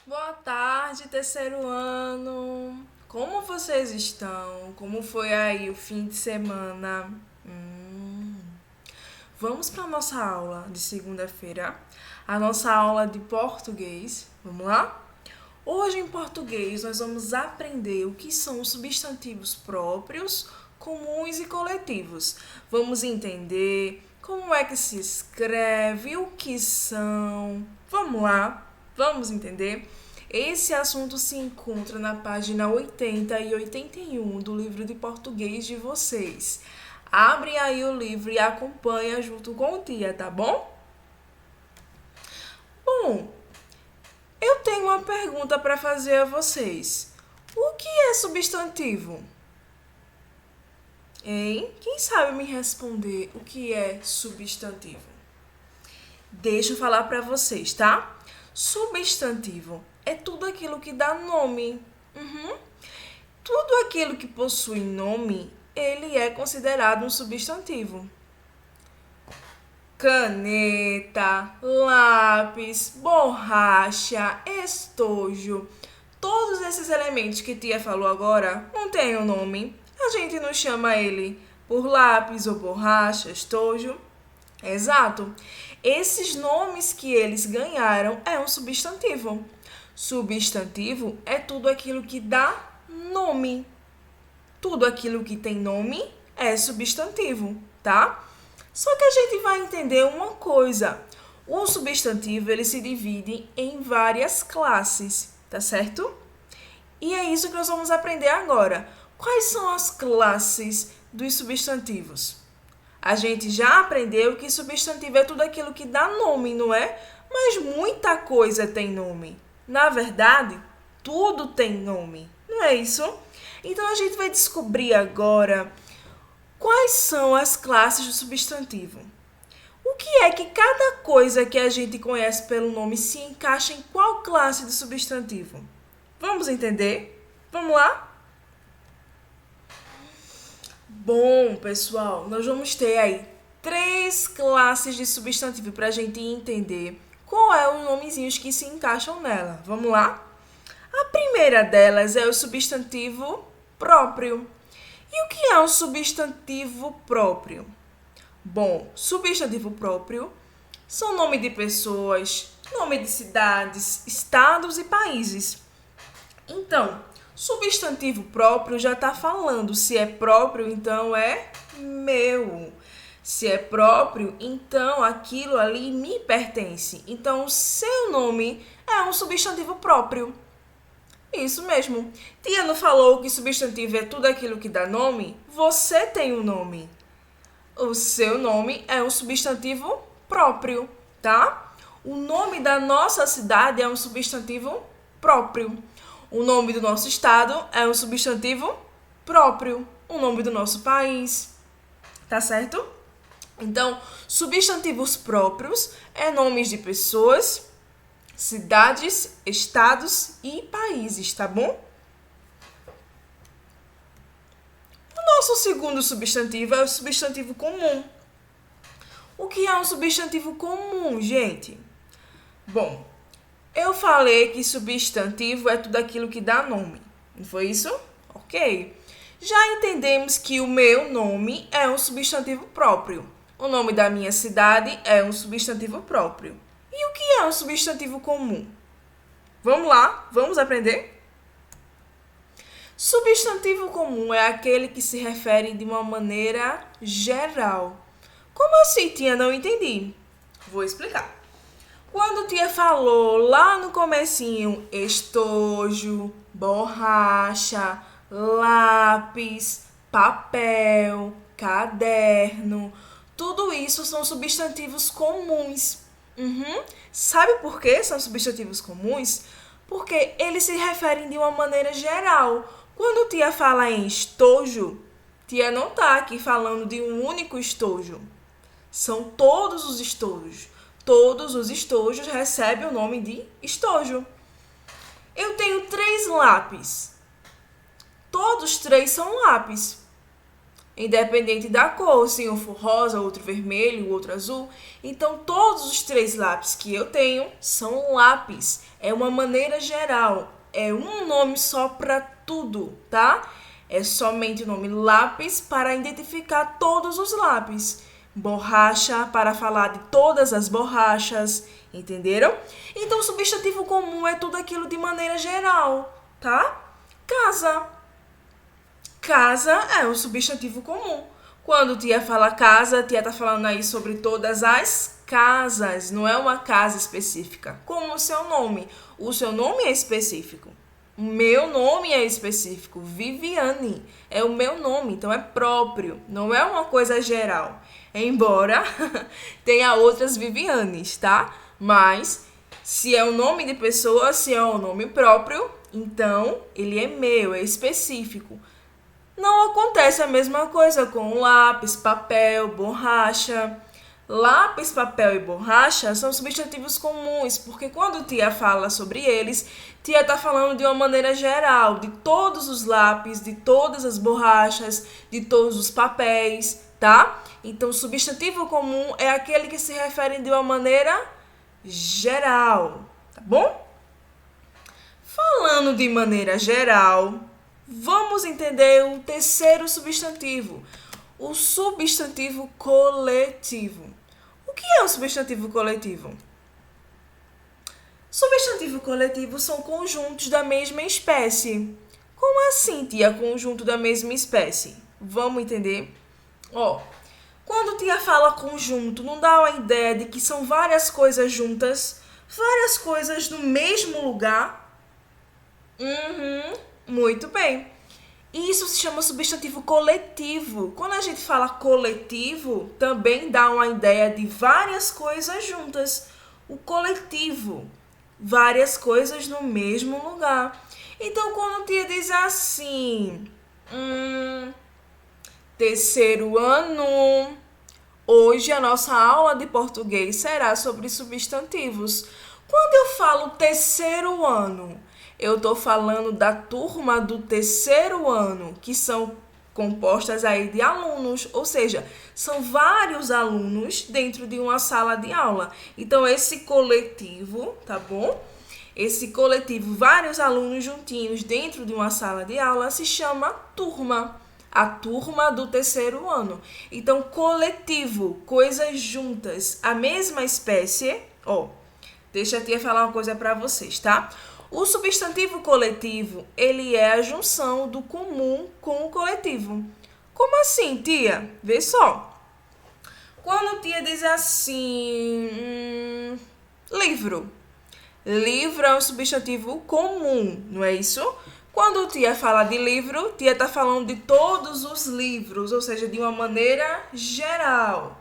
Boa tarde, terceiro ano. Como vocês estão? Como foi aí o fim de semana? Vamos para a nossa aula de segunda-feira, a nossa aula de português. Vamos lá? Hoje em português nós vamos aprender o que são os substantivos próprios, comuns e coletivos. Vamos entender como é que se escreve, o que são. Vamos lá? Vamos entender? Esse assunto se encontra na página 80 e 81 do livro de português de vocês. Abre aí o livro e acompanha junto com o tia, tá bom? Bom, eu tenho uma pergunta para fazer a vocês. O que é substantivo? Hein? Quem sabe me responder o que é substantivo? Deixa eu falar para vocês, tá? Substantivo é tudo aquilo que dá nome. Tudo aquilo que possui nome, ele é considerado um substantivo. Caneta, lápis, borracha, estojo. Todos esses elementos que tia falou agora não têm um nome. A gente não chama ele por lápis ou borracha, estojo. Exato. Esses nomes que eles ganharam é um substantivo. Substantivo é tudo aquilo que dá nome. Tudo aquilo que tem nome é substantivo, tá? Só que a gente vai entender uma coisa. O substantivo, ele se divide em várias classes, tá certo? E é isso que nós vamos aprender agora. Quais são as classes dos substantivos? A gente já aprendeu que substantivo é tudo aquilo que dá nome, não é? Mas muita coisa tem nome. Na verdade, tudo tem nome, não é isso? Então a gente vai descobrir agora quais são as classes do substantivo. O que é que cada coisa que a gente conhece pelo nome se encaixa em qual classe de substantivo? Vamos entender? Vamos lá? Bom, pessoal, nós vamos ter aí 3 classes de substantivo para a gente entender qual é os nomezinhos que se encaixam nela. Vamos lá? A primeira delas é o substantivo próprio. E o que é um substantivo próprio? Bom, substantivo próprio são nome de pessoas, nome de cidades, estados e países. Então, substantivo próprio já está falando. Se é próprio, então é meu. Se é próprio, então aquilo ali me pertence. Então, o seu nome é um substantivo próprio. Isso mesmo. Tia não falou que substantivo é tudo aquilo que dá nome? Você tem um nome. O seu nome é um substantivo próprio, tá? O nome da nossa cidade é um substantivo próprio. O nome do nosso estado é um substantivo próprio. O nome do nosso país. Tá certo? Então, substantivos próprios é nomes de pessoas, cidades, estados e países, tá bom? O nosso segundo substantivo é o substantivo comum. O que é um substantivo comum, gente? Bom, eu falei que substantivo é tudo aquilo que dá nome. Não foi isso? Ok. Já entendemos que o meu nome é um substantivo próprio. O nome da minha cidade é um substantivo próprio. E o que é um substantivo comum? Vamos lá, vamos aprender? Substantivo comum é aquele que se refere de uma maneira geral. Como assim, tia? Não entendi. Vou explicar. Quando tia falou lá no comecinho estojo, borracha, lápis, papel, caderno, tudo isso são substantivos comuns. Sabe por que são substantivos comuns? Porque eles se referem de uma maneira geral. Quando tia fala em estojo, tia não está aqui falando de um único estojo. São todos os estojos. Todos os estojos recebem o nome de estojo. Eu tenho 3 lápis. Todos 3 são lápis. independente da cor, se um for rosa, outro vermelho, outro azul. Então, todos os 3 lápis que eu tenho são lápis. É uma maneira geral, é um nome só para tudo, tá? É somente o nome lápis para identificar todos os lápis. Borracha para falar de todas as borrachas, entenderam? Então, o substantivo comum é tudo aquilo de maneira geral, tá? Casa. Casa é um substantivo comum. Quando tia fala casa, tia tá falando aí sobre todas as casas, não é uma casa específica, como o seu nome. O seu nome é específico. O meu nome é específico. Viviane é o meu nome, então é próprio, não é uma coisa geral. Embora tenha outras Vivianes, tá? Mas se é o nome de pessoa, se é o nome próprio, então ele é meu, é específico. Não acontece a mesma coisa com lápis, papel, borracha. Lápis, papel e borracha são substantivos comuns, porque quando tia fala sobre eles, tia está falando de uma maneira geral, de todos os lápis, de todas as borrachas, de todos os papéis, tá? Então, substantivo comum é aquele que se refere de uma maneira geral, tá bom? Falando de maneira geral, vamos entender o terceiro substantivo, o substantivo coletivo. O que é um substantivo coletivo? Substantivo coletivo são conjuntos da mesma espécie. Como assim, tia, conjunto da mesma espécie? Vamos entender? Quando tia fala conjunto, não dá uma ideia de que são várias coisas juntas, várias coisas no mesmo lugar? Muito bem. Isso se chama substantivo coletivo. Quando a gente fala coletivo, também dá uma ideia de várias coisas juntas. O coletivo, várias coisas no mesmo lugar. Então, quando tia diz assim, terceiro ano, hoje a nossa aula de português será sobre substantivos. Quando eu falo terceiro ano, eu estou falando da turma do terceiro ano, que são compostas aí de alunos, ou seja, são vários alunos dentro de uma sala de aula. Então, esse coletivo, tá bom? Esse coletivo, vários alunos juntinhos dentro de uma sala de aula, se chama turma. A turma do terceiro ano. Então, coletivo, coisas juntas, a mesma espécie. Deixa a tia falar uma coisa para vocês, tá? O substantivo coletivo, ele é a junção do comum com o coletivo. Como assim, tia? Vê só. Quando tia diz assim, livro. Livro é um substantivo comum, não é isso? Quando tia fala de livro, tia está falando de todos os livros, ou seja, de uma maneira geral.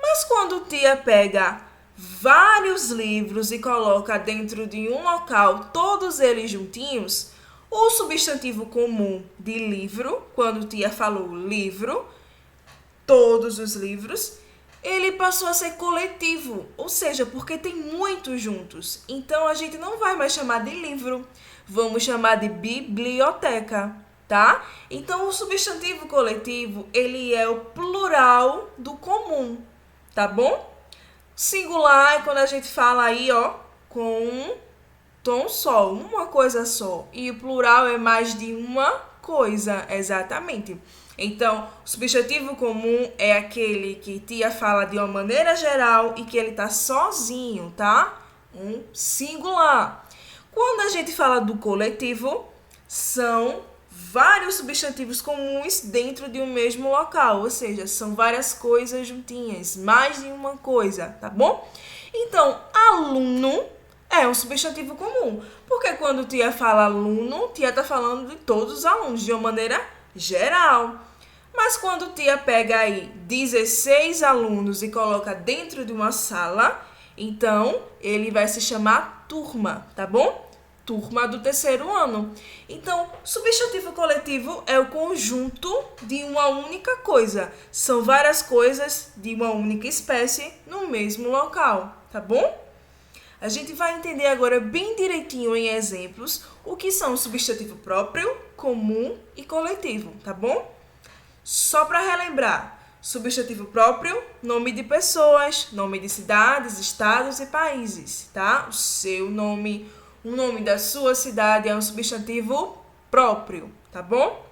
Mas quando tia pega vários livros e coloca dentro de um local, todos eles juntinhos, o substantivo comum de livro, quando tia falou livro, todos os livros, ele passou a ser coletivo, ou seja, porque tem muitos juntos. Então, a gente não vai mais chamar de livro, vamos chamar de biblioteca, tá? Então, o substantivo coletivo, ele é o plural do comum, tá bom? Singular é quando a gente fala aí, com um tom só, uma coisa só. E o plural é mais de uma coisa, exatamente. Então, o substantivo comum é aquele que tia fala de uma maneira geral e que ele tá sozinho, tá? Um singular. Quando a gente fala do coletivo, são vários substantivos comuns dentro de um mesmo local, ou seja, são várias coisas juntinhas, mais de uma coisa, tá bom? Então, aluno é um substantivo comum, porque quando tia fala aluno, tia tá falando de todos os alunos, de uma maneira geral. Mas quando tia pega aí 16 alunos e coloca dentro de uma sala, então ele vai se chamar turma, tá bom? Turma do terceiro ano. Então, substantivo coletivo é o conjunto de uma única coisa. São várias coisas de uma única espécie no mesmo local, tá bom? A gente vai entender agora bem direitinho em exemplos o que são substantivo próprio, comum e coletivo, tá bom? Só para relembrar, substantivo próprio, nome de pessoas, nome de cidades, estados e países, tá? O seu nome, o nome da sua cidade é um substantivo próprio, tá bom?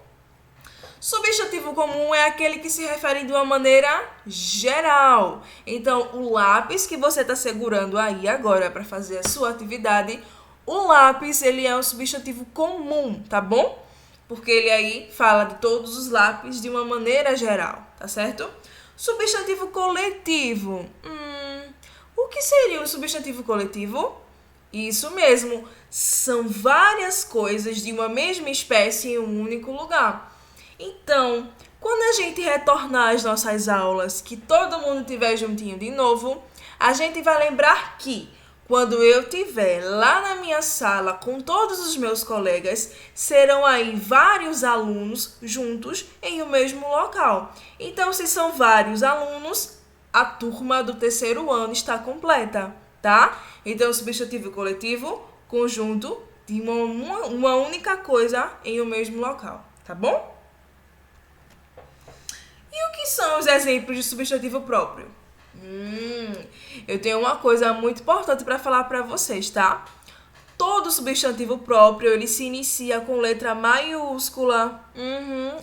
Substantivo comum é aquele que se refere de uma maneira geral. Então, o lápis que você está segurando aí agora para fazer a sua atividade, o lápis ele é um substantivo comum, tá bom? Porque ele aí fala de todos os lápis de uma maneira geral, tá certo? Substantivo coletivo. O que seria um substantivo coletivo? Isso mesmo, são várias coisas de uma mesma espécie em um único lugar. Então, quando a gente retornar às nossas aulas, que todo mundo estiver juntinho de novo, a gente vai lembrar que quando eu estiver lá na minha sala com todos os meus colegas, serão aí vários alunos juntos em um mesmo local. Então, se são vários alunos, a turma do terceiro ano está completa, tá? Então, substantivo coletivo, conjunto de uma única coisa em um mesmo local, tá bom? E o que são os exemplos de substantivo próprio? Eu tenho uma coisa muito importante para falar para vocês, tá? Todo substantivo próprio, ele se inicia com letra maiúscula.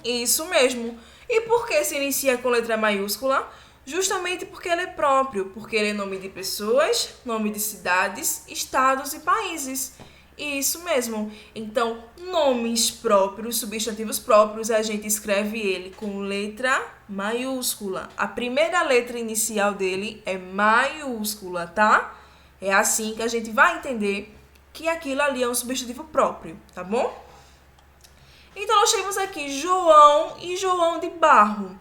Isso mesmo. E por que se inicia com letra maiúscula? Justamente porque ele é próprio, porque ele é nome de pessoas, nome de cidades, estados e países. Isso mesmo. Então, nomes próprios, substantivos próprios, a gente escreve ele com letra maiúscula. A primeira letra inicial dele é maiúscula, tá? É assim que a gente vai entender que aquilo ali é um substantivo próprio, tá bom? Então, nós temos aqui João e João de Barro.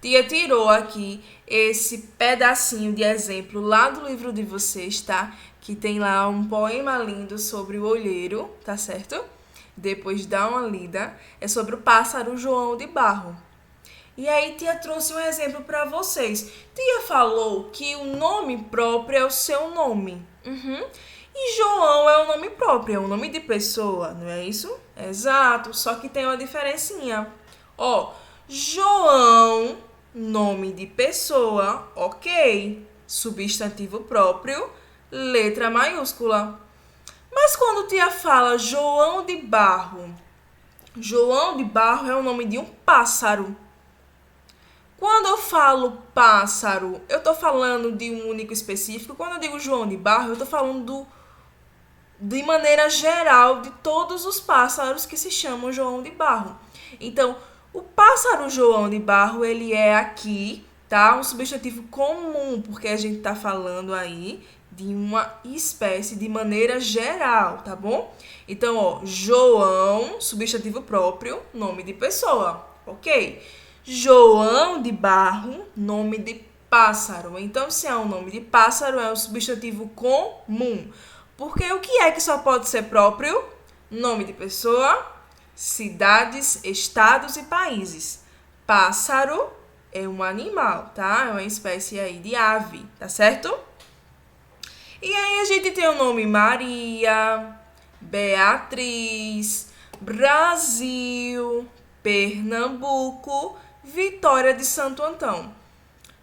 Tia tirou aqui esse pedacinho de exemplo lá do livro de vocês, tá? Que tem lá um poema lindo sobre o olheiro, tá certo? Depois dá uma lida. É sobre o pássaro João de Barro. E aí, tia trouxe um exemplo para vocês. Tia falou que o nome próprio é o seu nome. E João é um nome próprio, é um nome de pessoa, não é isso? Exato, só que tem uma diferencinha. Ó, João, nome de pessoa, ok. Substantivo próprio, letra maiúscula. Mas quando tia fala João de Barro é o nome de um pássaro. Quando eu falo pássaro, eu estou falando de um único específico. Quando eu digo João de Barro, eu estou falando de maneira geral de todos os pássaros que se chamam João de Barro. Então, o pássaro João de Barro, ele é aqui, tá? Um substantivo comum, porque a gente está falando aí de uma espécie de maneira geral, tá bom? Então, ó, João, substantivo próprio, nome de pessoa, ok? João de Barro, nome de pássaro. Então, se é um nome de pássaro, é um substantivo comum. Porque o que é que só pode ser próprio? Nome de pessoa, cidades, estados e países. Pássaro é um animal, tá? É uma espécie aí de ave, tá certo? E aí a gente tem o nome Maria, Beatriz, Brasil, Pernambuco, Vitória de Santo Antão.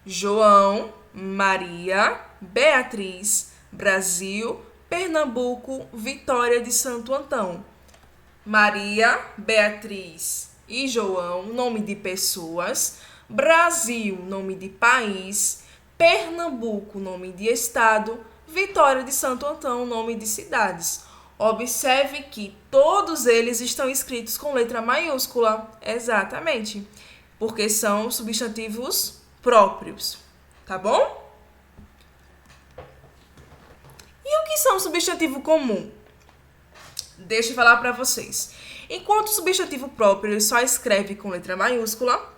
João, Maria, Beatriz, Brasil, Pernambuco, Vitória de Santo Antão. Maria, Beatriz e João, nome de pessoas. Brasil, nome de país. Pernambuco, nome de estado. Vitória de Santo Antão, nome de cidades. Observe que todos eles estão escritos com letra maiúscula. Exatamente. Porque são substantivos próprios. Tá bom? E o que são substantivo comum? Deixa eu falar para vocês. Enquanto o substantivo próprio ele só escreve com letra maiúscula,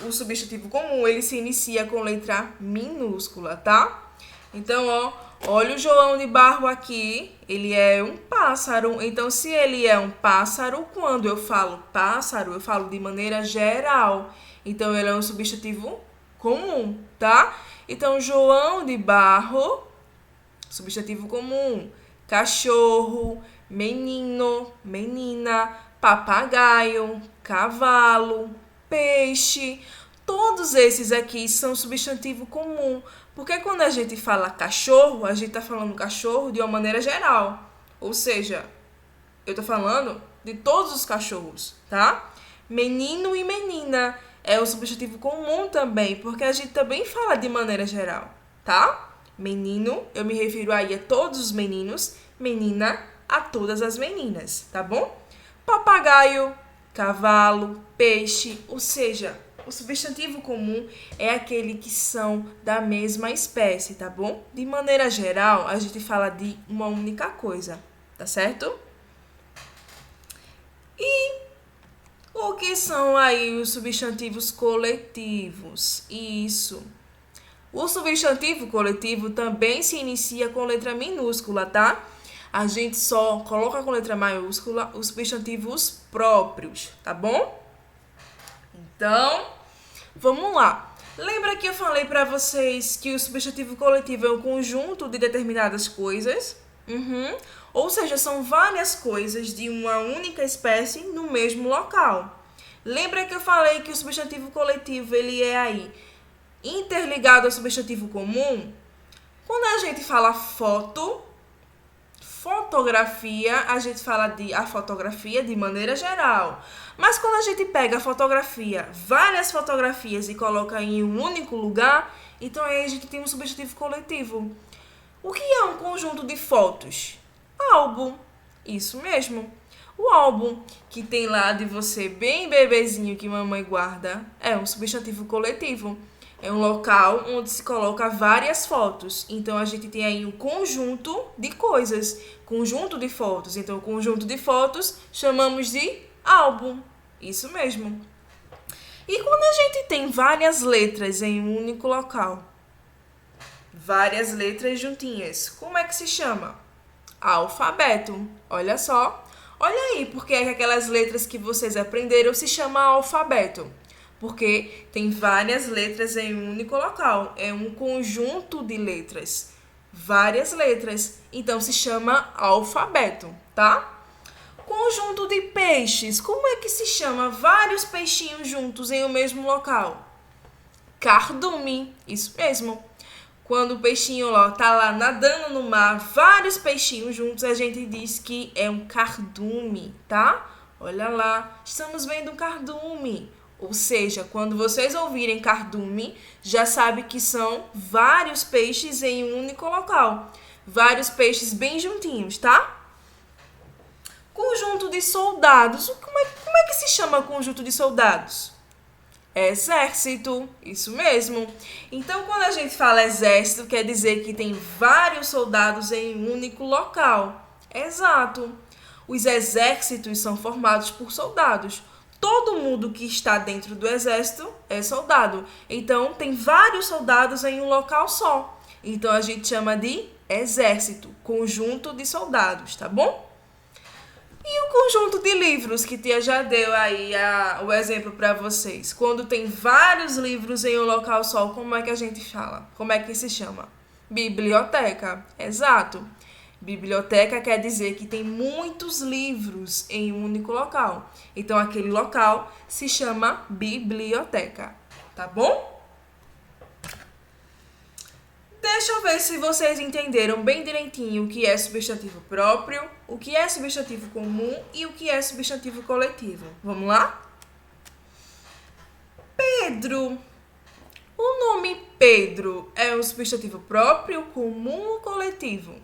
o substantivo comum ele se inicia com letra minúscula, tá? Então, ó, olha o João de Barro aqui, ele é um pássaro. Então, se ele é um pássaro, quando eu falo pássaro, eu falo de maneira geral. Então, ele é um substantivo comum, tá? Então, João de Barro, substantivo comum. Cachorro, menino, menina, papagaio, cavalo, peixe. Todos esses aqui são substantivo comum, porque quando a gente fala cachorro, a gente está falando cachorro de uma maneira geral. Ou seja, eu estou falando de todos os cachorros, tá? Menino e menina é o substantivo comum também, porque a gente também fala de maneira geral, tá? Menino, eu me refiro aí a todos os meninos, menina, a todas as meninas, tá bom? Papagaio, cavalo, peixe, ou seja, o substantivo comum é aquele que são da mesma espécie, tá bom? De maneira geral, a gente fala de uma única coisa, tá certo? E o que são aí os substantivos coletivos? Isso. O substantivo coletivo também se inicia com letra minúscula, tá? A gente só coloca com letra maiúscula os substantivos próprios, tá bom? Então, vamos lá. Lembra que eu falei para vocês que o substantivo coletivo é um conjunto de determinadas coisas? Ou seja, são várias coisas de uma única espécie no mesmo local. Lembra que eu falei que o substantivo coletivo ele é aí interligado ao substantivo comum? Quando a gente fala fotografia, a gente fala de a fotografia de maneira geral. Mas quando a gente pega a fotografia, várias fotografias e coloca em um único lugar, então aí a gente tem um substantivo coletivo. O que é um conjunto de fotos? Álbum. Isso mesmo. O álbum que tem lá de você bem bebezinho que mamãe guarda é um substantivo coletivo. É um local onde se coloca várias fotos. Então, a gente tem aí um conjunto de coisas, conjunto de fotos. Então, o conjunto de fotos chamamos de álbum. Isso mesmo. E quando a gente tem várias letras em um único local, várias letras juntinhas, como é que se chama? Alfabeto. Olha só. Olha aí porque é que aquelas letras que vocês aprenderam se chama alfabeto. Porque tem várias letras em um único local. É um conjunto de letras. Várias letras. Então, se chama alfabeto, tá? Conjunto de peixes. Como é que se chama vários peixinhos juntos em um mesmo local? Cardume. Isso mesmo. Quando o peixinho tá lá nadando no mar, vários peixinhos juntos, a gente diz que é um cardume, tá? Olha lá. Estamos vendo um cardume. Ou seja, quando vocês ouvirem cardume, já sabe que são vários peixes em um único local. Vários peixes bem juntinhos, tá? Conjunto de soldados. Como é que se chama conjunto de soldados? Exército. Isso mesmo. Então, quando a gente fala exército, quer dizer que tem vários soldados em um único local. Exato. Os exércitos são formados por soldados. Todo mundo que está dentro do exército é soldado. Então, tem vários soldados em um local só. Então, a gente chama de exército, conjunto de soldados, tá bom? E o conjunto de livros que Tia já deu aí o exemplo para vocês. Quando tem vários livros em um local só, como é que a gente fala? Como é que se chama? Biblioteca. Exato. Biblioteca quer dizer que tem muitos livros em um único local. Então, aquele local se chama biblioteca. Tá bom? Deixa eu ver se vocês entenderam bem direitinho o que é substantivo próprio, o que é substantivo comum e o que é substantivo coletivo. Vamos lá? Pedro. O nome Pedro é um substantivo próprio, comum ou coletivo?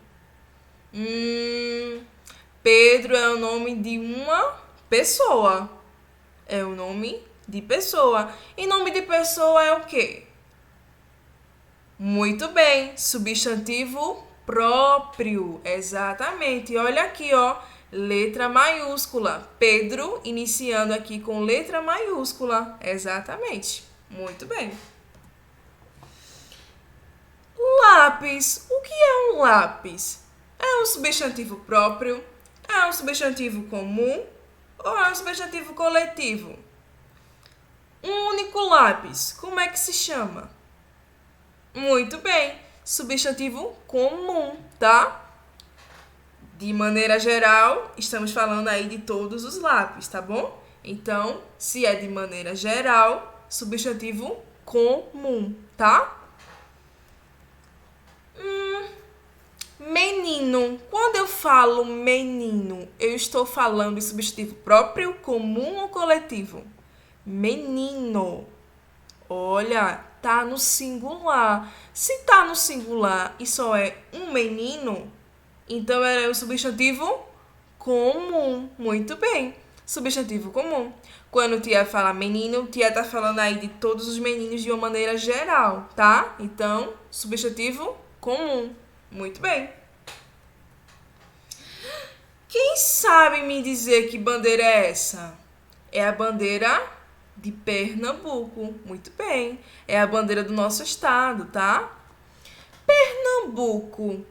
Pedro é o nome de uma pessoa. É o nome de pessoa. E nome de pessoa é o quê? Muito bem, substantivo próprio. Exatamente. Olha aqui, ó, letra maiúscula. Pedro iniciando aqui com letra maiúscula. Exatamente. Muito bem. Lápis. O que é um lápis? É um substantivo próprio? É um substantivo comum? Ou é um substantivo coletivo? Um único lápis, como é que se chama? Muito bem, substantivo comum, tá? De maneira geral, estamos falando aí de todos os lápis, tá bom? Então, se é de maneira geral, substantivo comum, tá? Menino. Quando eu falo menino, eu estou falando de substantivo próprio, comum ou coletivo? Menino. Olha, tá no singular. Se tá no singular e só é um menino, então é o substantivo comum. Muito bem. Substantivo comum. Quando tia fala menino, tia tá falando aí de todos os meninos de uma maneira geral, tá? Então, substantivo comum. Muito bem. Quem sabe me dizer que bandeira é essa? É a bandeira de Pernambuco. Muito bem. É a bandeira do nosso estado, tá? Pernambuco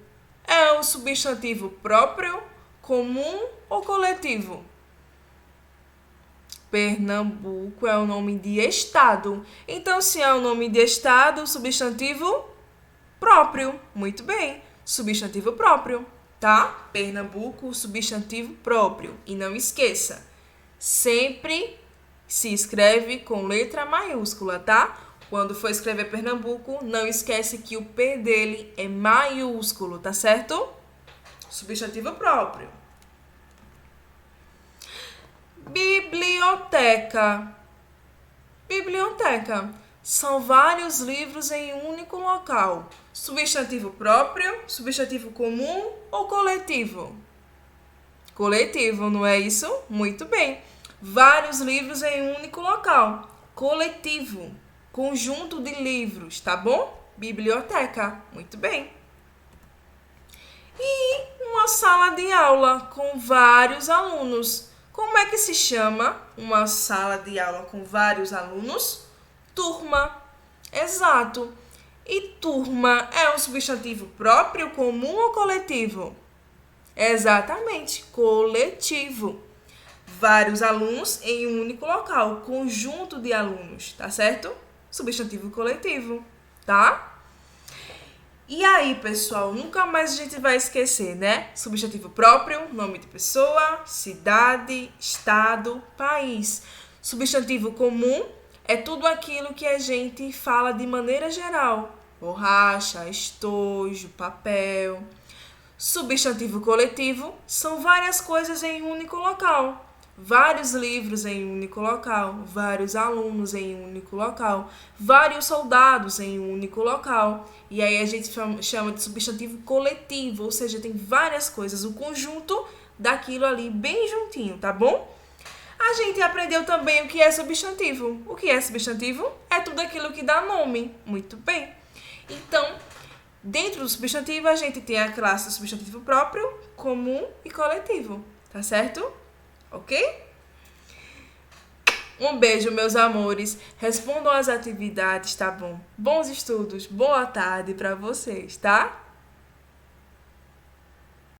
é um substantivo próprio, comum ou coletivo? Pernambuco é o nome de estado. Então, se é o nome de estado, substantivo próprio. Muito bem. Substantivo próprio, tá? Pernambuco, substantivo próprio. E não esqueça, sempre se escreve com letra maiúscula, tá? Quando for escrever Pernambuco, não esquece que o P dele é maiúsculo, tá certo? Substantivo próprio. Biblioteca. Biblioteca. São vários livros em um único local. Substantivo próprio, substantivo comum ou coletivo? Coletivo, não é isso? Muito bem. Vários livros em um único local. Coletivo. Conjunto de livros, tá bom? Biblioteca. Muito bem. E uma sala de aula com vários alunos. Como é que se chama uma sala de aula com vários alunos? Turma. Exato. E turma é um substantivo próprio, comum ou coletivo? Exatamente, coletivo. Vários alunos em um único local, conjunto de alunos, tá certo? Substantivo coletivo, tá? E aí, pessoal, nunca mais a gente vai esquecer, né? Substantivo próprio, nome de pessoa, cidade, estado, país. Substantivo comum é tudo aquilo que a gente fala de maneira geral. Borracha, estojo, papel. Substantivo coletivo são várias coisas em um único local. Vários livros em um único local, vários alunos em um único local, vários soldados em um único local. E aí a gente chama de substantivo coletivo, ou seja, tem várias coisas, o conjunto daquilo ali bem juntinho, tá bom? A gente aprendeu também o que é substantivo. O que é substantivo? É tudo aquilo que dá nome. Muito bem. Então, dentro do substantivo, a gente tem a classe do substantivo próprio, comum e coletivo, tá certo? Ok? Um beijo, meus amores. Respondam às atividades, tá bom? Bons estudos, boa tarde para vocês, tá?